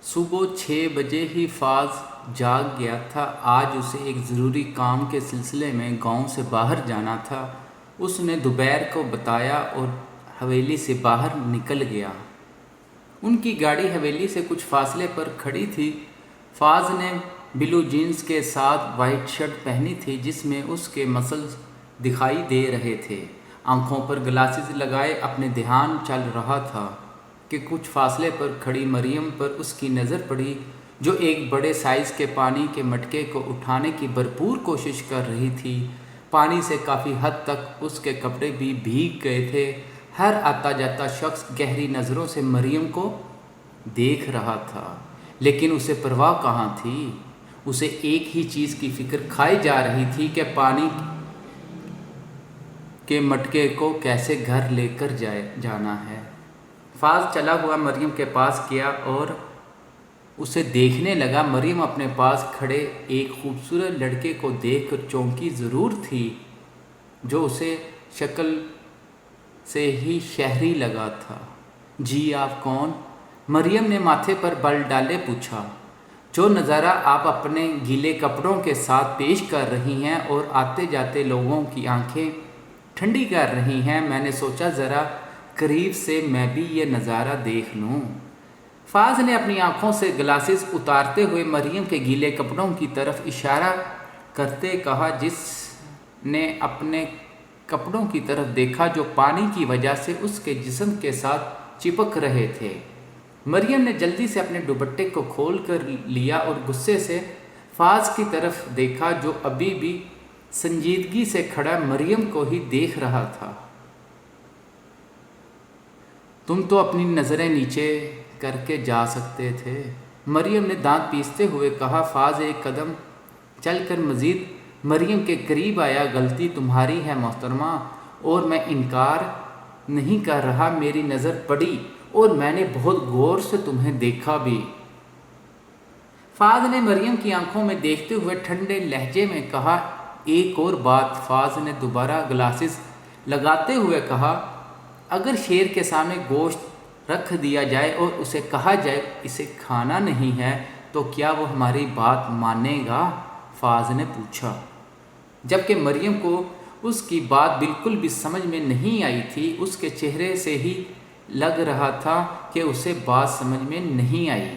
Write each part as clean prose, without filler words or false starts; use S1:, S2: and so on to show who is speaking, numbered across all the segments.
S1: صبح 6 بجے ہی فاض جاگ گیا تھا۔ آج اسے ایک ضروری کام کے سلسلے میں گاؤں سے باہر جانا تھا۔ اس نے دوپہر کو بتایا اور حویلی سے باہر نکل گیا۔ ان کی گاڑی حویلی سے کچھ فاصلے پر کھڑی تھی۔ فاض نے بلو جینز کے ساتھ وائٹ شرٹ پہنی تھی جس میں اس کے مسلز دکھائی دے رہے تھے۔ آنکھوں پر گلاسز لگائے اپنے دھیان چل رہا تھا کہ کچھ فاصلے پر کھڑی مریم پر اس کی نظر پڑی، جو ایک بڑے سائز کے پانی کے مٹکے کو اٹھانے کی بھرپور کوشش کر رہی تھی۔ پانی سے کافی حد تک اس کے کپڑے بھی بھیگ گئے تھے۔ ہر آتا جاتا شخص گہری نظروں سے مریم کو دیکھ رہا تھا، لیکن اسے پرواہ کہاں تھی۔ اسے ایک ہی چیز کی فکر کھائی جا رہی تھی کہ پانی کے مٹکے کو کیسے گھر لے کر جانا ہے۔ فاض چلا ہوا مریم کے پاس گیا اور اسے دیکھنے لگا۔ مریم اپنے پاس کھڑے ایک خوبصورت لڑکے کو دیکھ کر چونکی ضرور تھی، جو اسے شکل سے ہی شہری لگا تھا۔ جی آپ کون؟ مریم نے ماتھے پر بل ڈالے پوچھا۔ جو نظارہ آپ اپنے گیلے کپڑوں کے ساتھ پیش کر رہی ہیں اور آتے جاتے لوگوں کی آنکھیں ٹھنڈی کر رہی ہیں، میں نے سوچا ذرا قریب سے میں بھی یہ نظارہ دیکھ لوں۔ فاض نے اپنی آنکھوں سے گلاسز اتارتے ہوئے مریم کے گیلے کپڑوں کی طرف اشارہ کرتے کہا، جس نے اپنے کپڑوں کی طرف دیکھا جو پانی کی وجہ سے اس کے جسم کے ساتھ چپک رہے تھے۔ مریم نے جلدی سے اپنے دوپٹے کو کھول کر لیا اور غصے سے فاض کی طرف دیکھا، جو ابھی بھی سنجیدگی سے کھڑا مریم کو ہی دیکھ رہا تھا۔ تم تو اپنی نظریں نیچے کر کے جا سکتے تھے، مریم نے دانت پیستے ہوئے کہا۔ فاض ایک قدم چل کر مزید مریم کے قریب آیا۔ غلطی تمہاری ہے محترمہ، اور میں انکار نہیں کر رہا۔ میری نظر پڑی اور میں نے بہت غور سے تمہیں دیکھا بھی۔ فاض نے مریم کی آنکھوں میں دیکھتے ہوئے ٹھنڈے لہجے میں کہا۔ ایک اور بات، فاض نے دوبارہ گلاسز لگاتے ہوئے کہا، اگر شیر کے سامنے گوشت رکھ دیا جائے اور اسے کہا جائے اسے کھانا نہیں ہے تو کیا وہ ہماری بات مانے گا؟ فاض نے پوچھا، جبکہ مریم کو اس کی بات بالکل بھی سمجھ میں نہیں آئی تھی۔ اس کے چہرے سے ہی لگ رہا تھا کہ اسے بات سمجھ میں نہیں آئی۔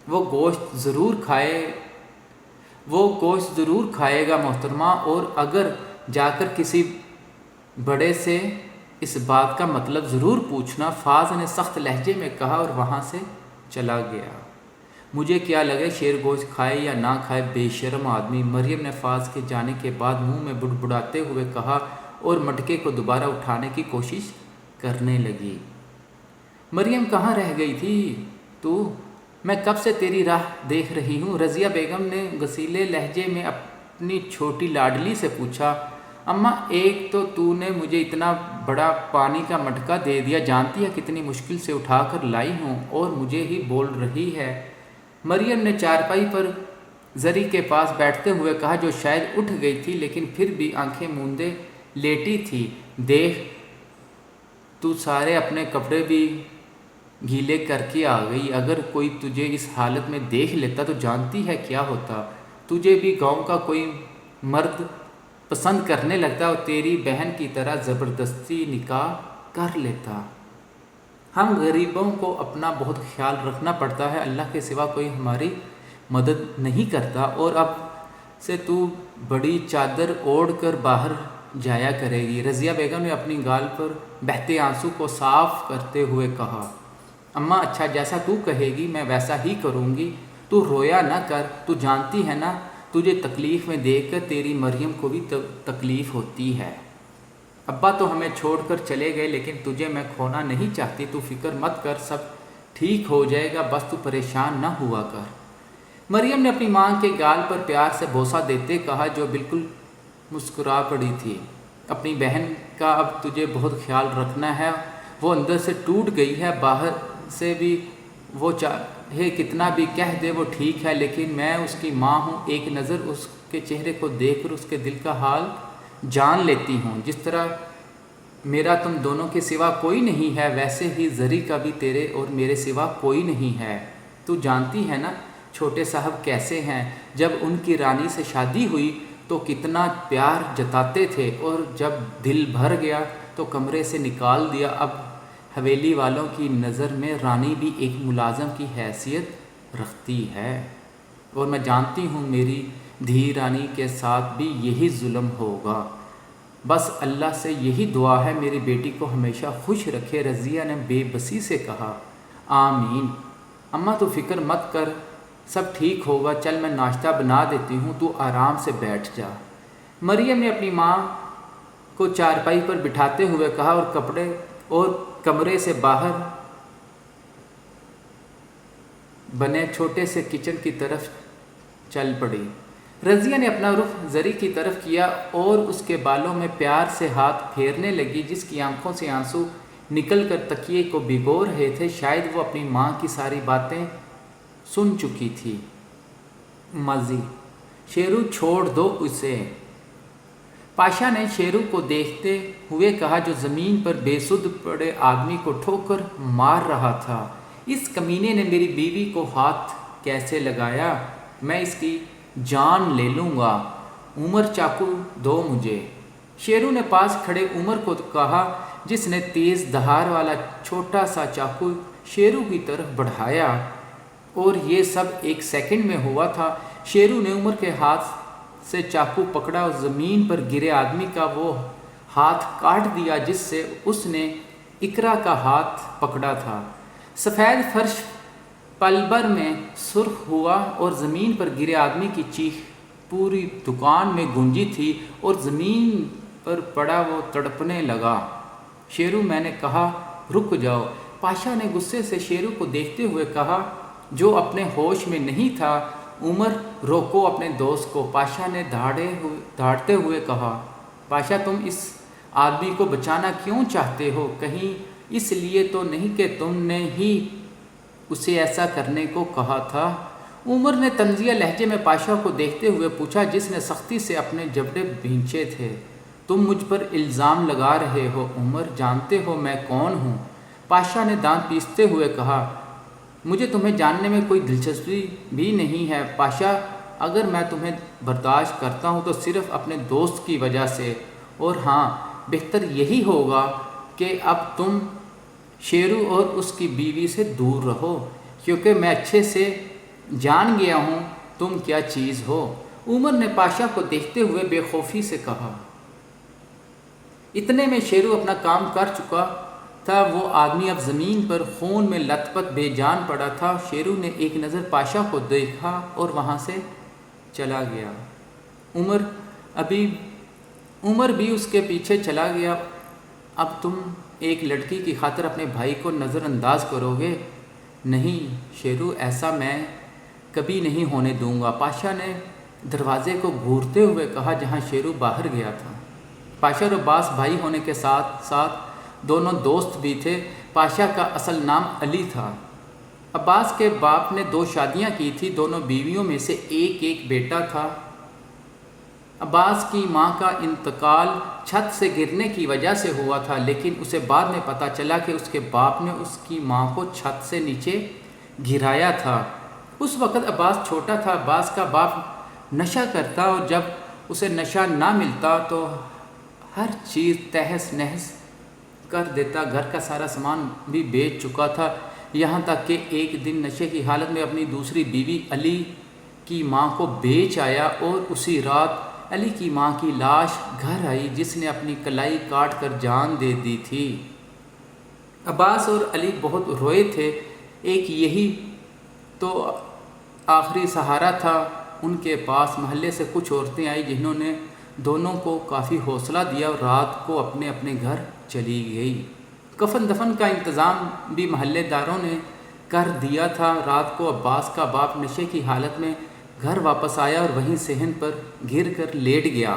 S1: وہ گوشت ضرور کھائے گا محترمہ، اور اگر جا کر کسی بڑے سے اس بات کا مطلب ضرور پوچھنا، فاض نے سخت لہجے میں کہا اور وہاں سے چلا گیا۔ مجھے کیا لگے شیر گوشت کھائے یا نہ کھائے، بے شرم آدمی، مریم نے فاض کے جانے کے بعد منہ میں بڑبڑاتے ہوئے کہا اور مٹکے کو دوبارہ اٹھانے کی کوشش کرنے لگی۔ مریم کہاں رہ گئی تھی تو؟ میں کب سے تیری راہ دیکھ رہی ہوں، رضیہ بیگم نے غصیلے لہجے میں اپنی چھوٹی لاڈلی سے پوچھا۔ اماں، ایک تو نے مجھے اتنا بڑا پانی کا مٹکا دے دیا، جانتی ہے کتنی مشکل سے اٹھا کر لائی ہوں، اور مجھے ہی بول رہی ہے۔ مریم نے چارپائی پر زری کے پاس بیٹھتے ہوئے کہا، جو شاید اٹھ گئی تھی لیکن پھر بھی آنکھیں موندے لیٹی تھی۔ دیکھ، تو سارے اپنے کپڑے بھی گیلے کر کے آ گئی۔ اگر کوئی تجھے اس حالت میں دیکھ لیتا تو جانتی ہے کیا ہوتا؟ تجھے بھی گاؤں کا کوئی مرد پسند کرنے لگتا اور تیری بہن کی طرح زبردستی نکاح کر لیتا۔ ہم غریبوں کو اپنا بہت خیال رکھنا پڑتا ہے، اللہ کے سوا کوئی ہماری مدد نہیں کرتا، اور اب سے تو بڑی چادر اوڑھ کر باہر جایا کرے گی۔ رضیہ بیگم نے اپنی گال پر بہتے آنسو کو صاف کرتے ہوئے کہا۔ اماں، اچھا، جیسا تو کہے گی میں ویسا ہی کروں گی۔ تو رویا نہ کر، تو جانتی ہے نا تجھے تکلیف میں دیکھ کر تیری مریم کو بھی تکلیف ہوتی ہے۔ ابا تو ہمیں چھوڑ کر چلے گئے، لیکن تجھے میں کھونا نہیں چاہتی۔ تو فکر مت کر، سب ٹھیک ہو جائے گا، بس تو پریشان نہ ہوا کر۔ مریم نے اپنی ماں کے گال پر پیار سے بوسہ دیتے کہا، جو بالکل مسکرا پڑی تھی۔ اپنی بہن کا اب تجھے بہت خیال رکھنا ہے، وہ اندر سے ٹوٹ گئی ہے، باہر سے بھی وہ چاہے کتنا بھی کہہ دے وہ ٹھیک ہے، لیکن میں اس کی ماں ہوں۔ ایک نظر اس کے چہرے کو دیکھ کر اس کے دل کا حال جان لیتی ہوں۔ جس طرح میرا تم دونوں کے سوا کوئی نہیں ہے، ویسے ہی زری کا بھی تیرے اور میرے سوا کوئی نہیں ہے۔ تو جانتی ہے نا چھوٹے صاحب کیسے ہیں، جب ان کی رانی سے شادی ہوئی تو کتنا پیار جتاتے تھے، اور جب دل بھر گیا تو کمرے سے نکال دیا۔ اب حویلی والوں کی نظر میں رانی بھی ایک ملازم کی حیثیت رکھتی ہے، اور میں جانتی ہوں میری دھی رانی کے ساتھ بھی یہی ظلم ہوگا۔ بس اللہ سے یہی دعا ہے میری بیٹی کو ہمیشہ خوش رکھے۔ رضیہ نے بے بسی سے کہا۔ آمین اماں، تو فکر مت کر، سب ٹھیک ہوگا۔ چل میں ناشتہ بنا دیتی ہوں، تو آرام سے بیٹھ جا۔ مریم نے اپنی ماں کو چارپائی پر بٹھاتے ہوئے کہا اور کمرے سے باہر بنے چھوٹے سے کچن کی طرف چل پڑی۔ رضیہ نے اپنا رخ زری کی طرف کیا اور اس کے بالوں میں پیار سے ہاتھ پھیرنے لگی، جس کی آنکھوں سے آنسو نکل کر تکیے کو بھگو رہے تھے۔ شاید وہ اپنی ماں کی ساری باتیں سن چکی تھی۔ ماضی، شیرو چھوڑ دو اسے، پاشا نے شیرو کو دیکھتے ہوئے کہا، جو زمین پر بے سدھ پڑے آدمی کو ٹھوکر مار رہا تھا۔ اس کمینے نے میری بیوی کو ہاتھ کیسے لگایا؟ میں اس کی جان لے لوں گا۔ عمر، چاقو دو مجھے۔ شیرو نے پاس کھڑے عمر کو کہا، جس نے تیز دھار والا چھوٹا سا چاقو شیرو کی طرف بڑھایا، اور یہ سب 1 سیکنڈ میں ہوا تھا۔ شیرو نے عمر کے ہاتھ سے چاقو پکڑا اور زمین پر گرے آدمی کا وہ ہاتھ کاٹ دیا جس سے اس نے اقرا کا ہاتھ پکڑا تھا۔ سفید فرش پل بھر میں سرخ ہوا اور زمین پر گرے آدمی کی چیخ پوری دکان میں گونجی تھی، اور زمین پر پڑا وہ تڑپنے لگا۔ شیرو، میں نے کہا رک جاؤ۔ پاشا نے غصے سے شیرو کو دیکھتے ہوئے کہا، جو اپنے ہوش میں نہیں تھا۔ عمر، روکو اپنے دوست کو، پاشا نے دھاڑتے ہوئے کہا۔ پاشا، تم اس آدمی کو بچانا کیوں چاہتے ہو؟ کہیں اس لیے تو نہیں کہ تم نے ہی اسے ایسا کرنے کو کہا تھا؟ عمر نے طنزیہ لہجے میں پاشا کو دیکھتے ہوئے پوچھا، جس نے سختی سے اپنے جبڑے بھینچے تھے۔ تم مجھ پر الزام لگا رہے ہو عمر، جانتے ہو میں کون ہوں؟ پاشا نے دانت پیستے ہوئے کہا، مجھے تمہیں جاننے میں کوئی دلچسپی بھی نہیں ہے پاشا، اگر میں تمہیں برداشت کرتا ہوں تو صرف اپنے دوست کی وجہ سے، اور ہاں، بہتر یہی ہوگا کہ اب تم شیرو اور اس کی بیوی سے دور رہو، کیونکہ میں اچھے سے جان گیا ہوں تم کیا چیز ہو۔ عمر نے پاشا کو دیکھتے ہوئے بے خوفی سے کہا۔ اتنے میں شیرو اپنا کام کر چکا تھا۔ وہ آدمی اب زمین پر خون میں لت پت بے جان پڑا تھا۔ شیرو نے ایک نظر پاشا کو دیکھا اور وہاں سے چلا گیا۔ عمر بھی اس کے پیچھے چلا گیا۔ اب تم ایک لڑکی کی خاطر اپنے بھائی کو نظر انداز کرو گے؟ نہیں شیرو، ایسا میں کبھی نہیں ہونے دوں گا، پاشا نے دروازے کو گھورتے ہوئے کہا جہاں شیرو باہر گیا تھا۔ پاشا اور عباس بھائی ہونے کے ساتھ ساتھ دونوں دوست بھی تھے۔ پاشا کا اصل نام علی تھا۔ عباس کے باپ نے 2 شادیاں کی تھی، دونوں بیویوں میں سے ایک بیٹا تھا۔ عباس کی ماں کا انتقال چھت سے گرنے کی وجہ سے ہوا تھا، لیکن اسے بعد میں پتہ چلا کہ اس کے باپ نے اس کی ماں کو چھت سے نیچے گرایا تھا۔ اس وقت عباس چھوٹا تھا۔ عباس کا باپ نشہ کرتا، اور جب اسے نشہ نہ ملتا تو ہر چیز تہس نہس کر دیتا۔ گھر کا سارا سامان بھی بیچ چکا تھا، یہاں تک کہ ایک دن نشے کی حالت میں اپنی دوسری بیوی علی کی ماں کو بیچ آیا، اور اسی رات علی کی ماں کی لاش گھر آئی، جس نے اپنی کلائی کاٹ کر جان دے دی تھی۔ عباس اور علی بہت روئے تھے۔ ایک یہی تو آخری سہارا تھا ان کے پاس۔ محلے سے کچھ عورتیں آئی جنہوں نے دونوں کو کافی حوصلہ دیا، اور رات کو اپنے اپنے گھر چلی گئی۔ کفن دفن کا انتظام بھی محلے داروں نے کر دیا تھا۔ رات کو عباس کا باپ نشے کی حالت میں گھر واپس آیا اور وہیں صحن پر گر کر لیٹ گیا۔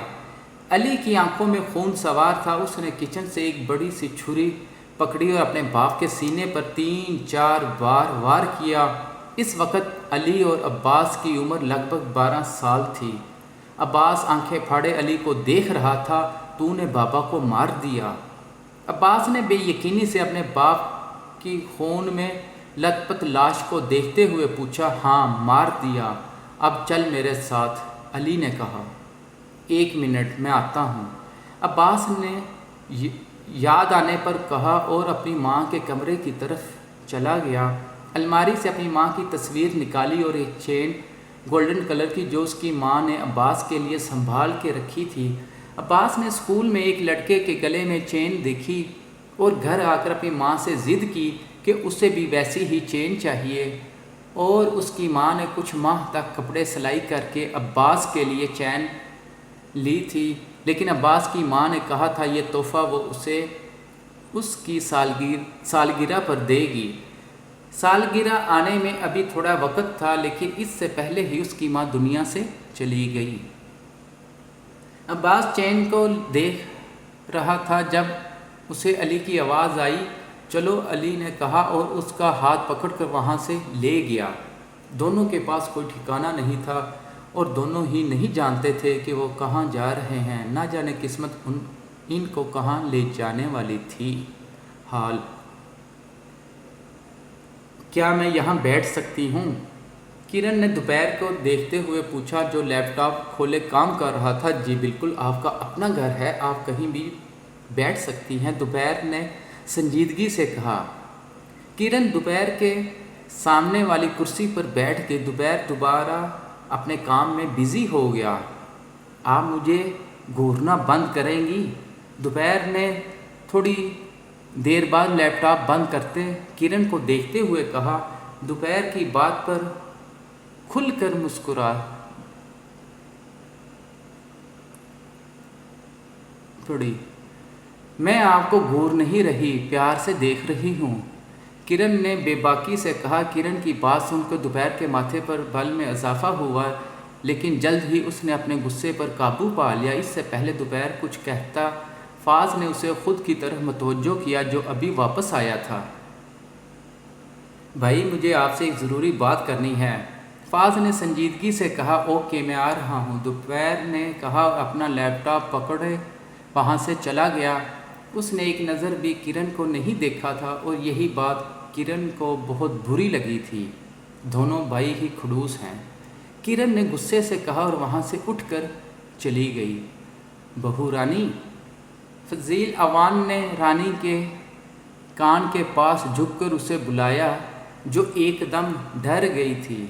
S1: علی کی آنکھوں میں خون سوار تھا۔ اس نے کچن سے ایک بڑی سی چھری پکڑی اور اپنے باپ کے سینے پر 3-4 بار وار کیا۔ اس وقت علی اور عباس کی عمر لگ بھگ 12 سال تھی۔ عباس آنکھیں پھاڑے علی کو دیکھ رہا تھا۔ تو نے بابا کو مار دیا؟ عباس نے بے یقینی سے اپنے باپ کی خون میں لت پت لاش کو دیکھتے ہوئے پوچھا، ہاں مار دیا، اب چل میرے ساتھ۔ علی نے کہا، 1 منٹ میں آتا ہوں۔ عباس نے یاد آنے پر کہا اور اپنی ماں کے کمرے کی طرف چلا گیا۔ الماری سے اپنی ماں کی تصویر نکالی اور ایک چین گولڈن کلر کی جو اس کی ماں نے عباس کے لیے سنبھال کے رکھی تھی۔ عباس نے اسکول میں ایک لڑکے کے گلے میں چین دیکھی اور گھر آ کر اپنی ماں سے ضد کی کہ اسے بھی ویسی ہی چین چاہیے، اور اس کی ماں نے کچھ ماہ تک کپڑے سلائی کر کے عباس کے لیے چین لی تھی، لیکن عباس کی ماں نے کہا تھا یہ تحفہ وہ اسے اس کی سالگرہ پر دے گی۔ سالگرہ آنے میں ابھی تھوڑا وقت تھا، لیکن اس سے پہلے ہی اس کی ماں دنیا سے چلی گئی۔ عباس چین کو دیکھ رہا تھا جب اسے علی کی آواز آئی، چلو، علی نے کہا اور اس کا ہاتھ پکڑ کر وہاں سے لے گیا۔ دونوں کے پاس کوئی ٹھکانہ نہیں تھا اور دونوں ہی نہیں جانتے تھے کہ وہ کہاں جا رہے ہیں، نہ جانے قسمت ان کو کہاں لے جانے والی تھی۔ حال، کیا میں یہاں بیٹھ سکتی ہوں؟ کرن نے دوپہر کو دیکھتے ہوئے پوچھا جو لیپ ٹاپ کھولے کام کر رہا تھا۔ جی بالکل، آپ کا اپنا گھر ہے، آپ کہیں بھی بیٹھ سکتی ہیں، دوپہر نے سنجیدگی سے کہا۔ کرن دوپہر کے سامنے والی کرسی پر بیٹھ کے دوپہر دوبارہ اپنے کام میں بزی ہو گیا۔ آپ مجھے گھورنا بند کریں گی؟ دوپہر نے تھوڑی دیر بعد لیپ ٹاپ بند کرتے کرن کو دیکھتے ہوئے کہا۔ دوپہر کی بات پر کھل کر مسکرا پڑی۔ میں آپ کو گھور نہیں رہی، پیار سے دیکھ رہی ہوں، کرن نے بے باکی سے کہا۔ کرن کی بات سن کر دوپہر کے ماتھے پر بل میں اضافہ ہوا، لیکن جلد ہی اس نے اپنے غصے پر قابو پا لیا۔ اس سے پہلے دوپہر کچھ کہتا، فاض نے اسے خود کی طرف متوجہ کیا جو ابھی واپس آیا تھا۔ بھائی، مجھے آپ سے ایک ضروری بات کرنی ہے، فاض نے سنجیدگی سے کہا۔ اوکے، میں آ رہا ہوں، دوپہر نے کہا اور اپنا لیپ ٹاپ پکڑے وہاں سے چلا گیا۔ اس نے ایک نظر بھی کرن کو نہیں دیکھا تھا اور یہی بات کرن کو بہت بری لگی تھی۔ دونوں بھائی ہی کھڑوس ہیں، کرن نے غصے سے کہا اور وہاں سے اٹھ کر چلی گئی۔ بہو رانی، فضیل عوان نے رانی کے کان کے پاس جھک کر اسے بلایا، جو ایک دم ڈر گئی تھی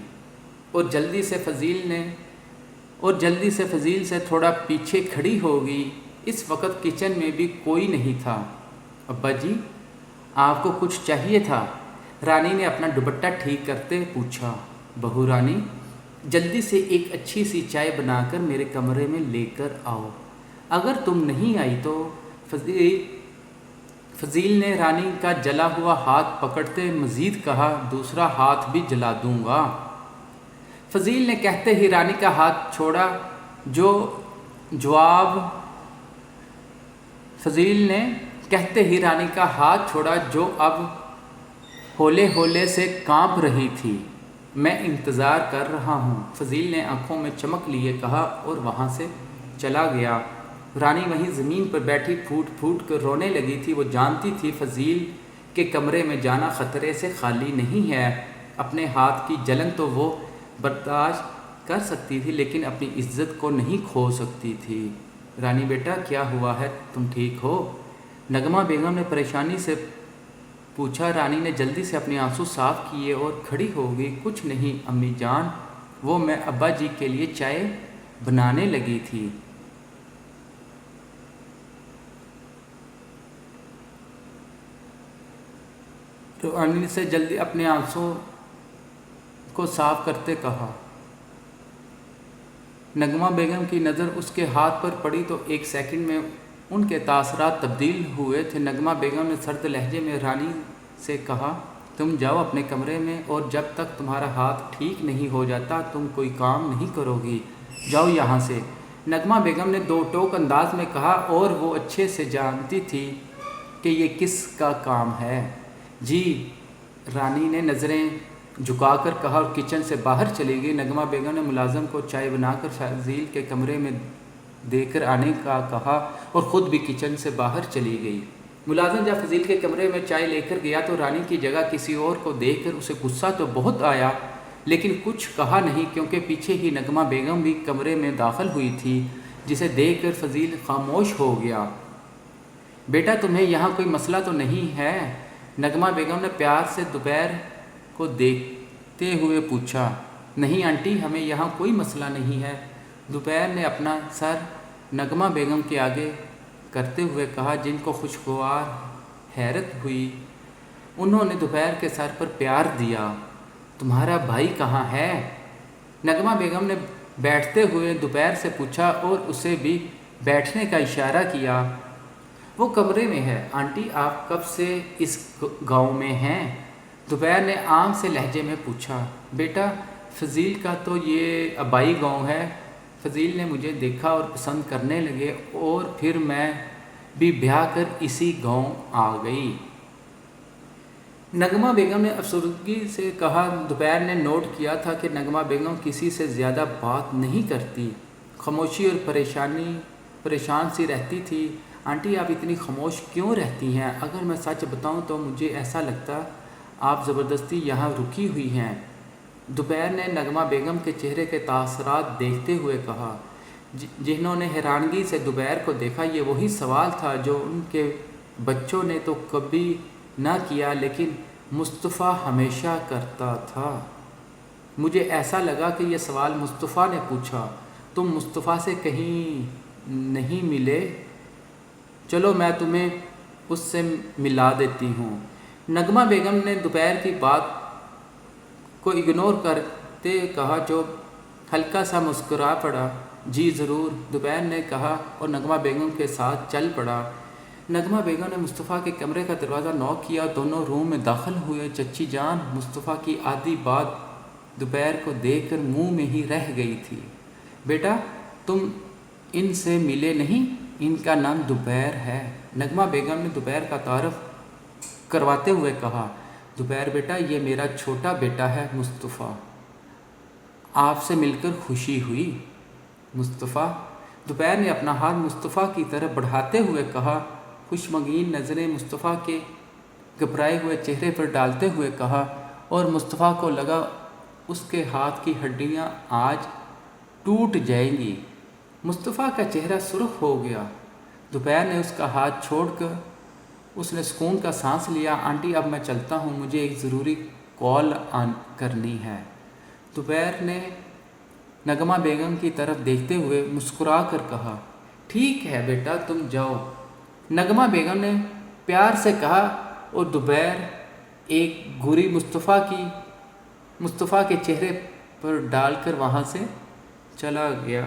S1: اور جلدی سے فضیل سے تھوڑا پیچھے کھڑی ہو گئی۔ اس وقت کچن میں بھی کوئی نہیں تھا۔ ابا جی، آپ کو کچھ چاہیے تھا؟ رانی نے اپنا دوپٹہ ٹھیک کرتے پوچھا۔ بہو رانی، جلدی سے ایک اچھی سی چائے بنا کر میرے کمرے میں لے کر آؤ، اگر تم نہیں آئی تو۔ فضیل نے رانی کا جلا ہوا ہاتھ پکڑتے مزید کہا، دوسرا ہاتھ بھی جلا دوں گا۔ فضیل نے کہتے ہی رانی کا ہاتھ چھوڑا، جو اب ہولے ہولے سے کانپ رہی تھی۔ میں انتظار کر رہا ہوں، فضیل نے آنکھوں میں چمک لیے کہا اور وہاں سے چلا گیا۔ رانی وہیں زمین پر بیٹھی پھوٹ پھوٹ کر رونے لگی تھی۔ وہ جانتی تھی فضیل کے کمرے میں جانا خطرے سے خالی نہیں ہے۔ اپنے ہاتھ کی جلن تو وہ برداشت کر سکتی تھی، لیکن اپنی عزت کو نہیں کھو سکتی تھی۔ رانی بیٹا، کیا ہوا ہے؟ تم ٹھیک ہو؟ نغمہ بیگم نے پریشانی سے پوچھا۔ رانی نے جلدی سے اپنے آنسو صاف کیے اور کھڑی ہو گئی۔ کچھ نہیں امی جان، وہ میں ابا جی کے لیے چائے بنانے لگی تھی۔ رانی سے جلدی اپنے آنسو کو صاف کرتے کہا۔ نغمہ بیگم کی نظر اس کے ہاتھ پر پڑی تو ایک سیکنڈ میں ان کے تاثرات تبدیل ہوئے تھے۔ نغمہ بیگم نے سرد لہجے میں رانی سے کہا، تم جاؤ اپنے کمرے میں، اور جب تک تمہارا ہاتھ ٹھیک نہیں ہو جاتا تم کوئی کام نہیں کرو گی، جاؤ یہاں سے۔ نغمہ بیگم نے دو ٹوک انداز میں کہا، اور وہ اچھے سے جانتی تھی کہ یہ کس کا کام ہے۔ جی، رانی نے نظریں جھکا کر کہا اور کچن سے باہر چلی گئی۔ نغمہ بیگم نے ملازم کو چائے بنا کر فضیل کے کمرے میں دے کر آنے کا کہا اور خود بھی کچن سے باہر چلی گئی۔ ملازم جب فضیل کے کمرے میں چائے لے کر گیا تو رانی کی جگہ کسی اور کو دیکھ کر اسے غصہ تو بہت آیا، لیکن کچھ کہا نہیں، کیونکہ پیچھے ہی نغمہ بیگم بھی کمرے میں داخل ہوئی تھی، جسے دیکھ کر فضیل خاموش ہو گیا۔ بیٹا تمہیں یہاں کوئی مسئلہ تو نہیں ہے؟ نغمہ بیگم نے پیار سے دوپہر کو دیکھتے ہوئے پوچھا۔ نہیں آنٹی، ہمیں یہاں کوئی مسئلہ نہیں ہے، دوپہر نے اپنا سر نغمہ بیگم کے آگے کرتے ہوئے کہا، جن کو خوشگوار حیرت ہوئی۔ انہوں نے دوپہر کے سر پر پیار دیا۔ تمہارا بھائی کہاں ہے؟ نغمہ بیگم نے بیٹھتے ہوئے دوپہر سے پوچھا اور اسے بھی بیٹھنے کا اشارہ کیا۔ وہ کمرے میں ہے آنٹی، آپ کب سے اس گاؤں میں ہیں؟ دوپہر نے عام سے لہجے میں پوچھا۔ بیٹا فضیل کا تو یہ آبائی گاؤں ہے، فضیل نے مجھے دیکھا اور پسند کرنے لگے اور پھر میں بھی بیاہ کر اسی گاؤں آ گئی۔ نغمہ بیگم نے افسردگی سے کہا۔ دوپہر نے نوٹ کیا تھا کہ نغمہ بیگم کسی سے زیادہ بات نہیں کرتی، خاموشی اور پریشان سی رہتی تھی۔ آنٹی آپ اتنی خاموش کیوں رہتی ہیں؟ اگر میں سچ بتاؤں تو مجھے ایسا لگتا آپ زبردستی یہاں رکی ہوئی ہیں، دوپہر نے نغمہ بیگم کے چہرے کے تاثرات دیکھتے ہوئے کہا۔ جنہوں نے حیرانگی سے دوپہر کو دیکھا، یہ وہی سوال تھا جو ان کے بچوں نے تو کبھی نہ کیا، لیکن مصطفیٰ ہمیشہ کرتا تھا۔ مجھے ایسا لگا کہ یہ سوال مصطفیٰ نے پوچھا۔ تم مصطفیٰ سے کہیں نہیں ملے؟ چلو میں تمہیں اس سے ملا دیتی ہوں۔ نغمہ بیگم نے دوپہر کی بات کو اگنور کرتے کہا، جو ہلکا سا مسکرا پڑا۔ جی ضرور، دوپہر نے کہا اور نغمہ بیگم کے ساتھ چل پڑا۔ نغمہ بیگم نے مصطفیٰ کے کمرے کا دروازہ نوک کیا، دونوں روم میں داخل ہوئے۔ چچی جان، مصطفیٰ کی آدھی بات دوپہر کو دیکھ کر منہ میں ہی رہ گئی تھی۔ بیٹا تم ان سے ملے نہیں؟ ان کا نام دوپہر ہے، نغمہ بیگم نے دوپہر کا تعارف کرواتے ہوئے کہا۔ دوپہر بیٹا، یہ میرا چھوٹا بیٹا ہے مصطفیٰ، آپ سے مل کر خوشی ہوئی۔ مصطفیٰ، دوپہر نے اپنا ہاتھ مصطفیٰ کی طرف بڑھاتے ہوئے کہا، خوشمگین نظریں مصطفیٰ کے گھبرائے ہوئے چہرے پر ڈالتے ہوئے کہا، اور مصطفیٰ کو لگا اس کے ہاتھ کی ہڈیاں آج ٹوٹ جائیں گی۔ مصطفیٰ کا چہرہ سرخ ہو گیا۔ دوپہر نے اس کا ہاتھ چھوڑ کر اس نے سکون کا سانس لیا۔ آنٹی اب میں چلتا ہوں، مجھے ایک ضروری کال کرنی ہے، دوپہر نے نغمہ بیگم کی طرف دیکھتے ہوئے مسکرا کر کہا۔ ٹھیک ہے بیٹا، تم جاؤ، نغمہ بیگم نے پیار سے کہا، اور دوپہر ایک گھوری مصطفیٰ کے چہرے پر ڈال کر وہاں سے چلا گیا۔